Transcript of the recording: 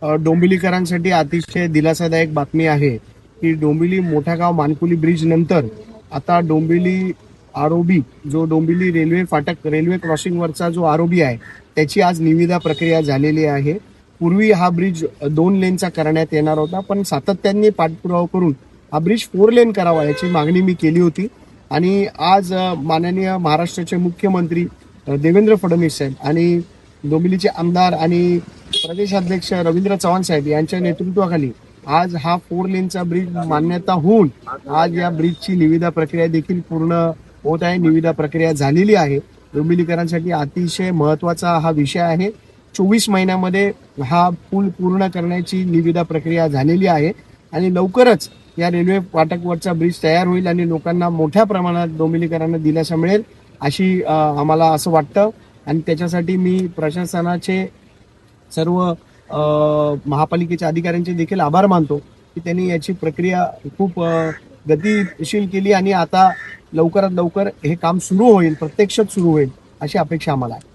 डोंबिवलीकरांसाठी अतिशय दिलासादायक बातमी आहे की डोंबिवली मोठागाव मानकुली ब्रिज नंतर आता डोंबिवली आरओबी जो डोंबिवली रेल्वे फाटक रेल्वे क्रॉसिंगवरचा जो आरओबी आहे त्याची आज निविदा प्रक्रिया झालेली आहे. पूर्वी हा ब्रिज 2 लेनचा करण्यात येणार होता, पण सातत्याने पाठपुरावा करून हा ब्रिज 4 लेन करावा याची मागणी मी केली होती. आणि आज माननीय महाराष्ट्राचे मुख्यमंत्री देवेंद्र फडणवीस साहेब आणि डोंबिवलीचे आमदार आणि प्रदेशाध्यक्ष रवींद्र चव्हाण साहेब यांच्या नेतृत्वाखाली आज हा 4 लेनचा ब्रिज मान्यता होऊन आज या ब्रिजची निविदा प्रक्रिया देखील पूर्ण होत आहे. निविदा प्रक्रिया झालेली आहे. डोंबिवलीकरांसाठी अतिशय महत्वाचा हा विषय आहे. 24 महिन्यामध्ये हा पूल पूर्ण करण्याची निविदा प्रक्रिया झालेली आहे आणि लवकरच या रेल्वे फाटकवरचा ब्रिज तयार होईल आणि लोकांना मोठ्या प्रमाणात डोंबिवलीकरांना दिलासा मिळेल अशी आम्हाला असं वाटतं. आणि त्याच्यासाठी मी प्रशासनाचे सर्व महापालिकेच्या अधिकाऱ्यांचे देखील आभार मानतो की त्यांनी याची प्रक्रिया खूप गतिशील केली आणि आता लवकरात लवकर हे काम सुरू होईल, प्रत्यक्षात सुरू होईल अशी अपेक्षा आम्हाला आहे.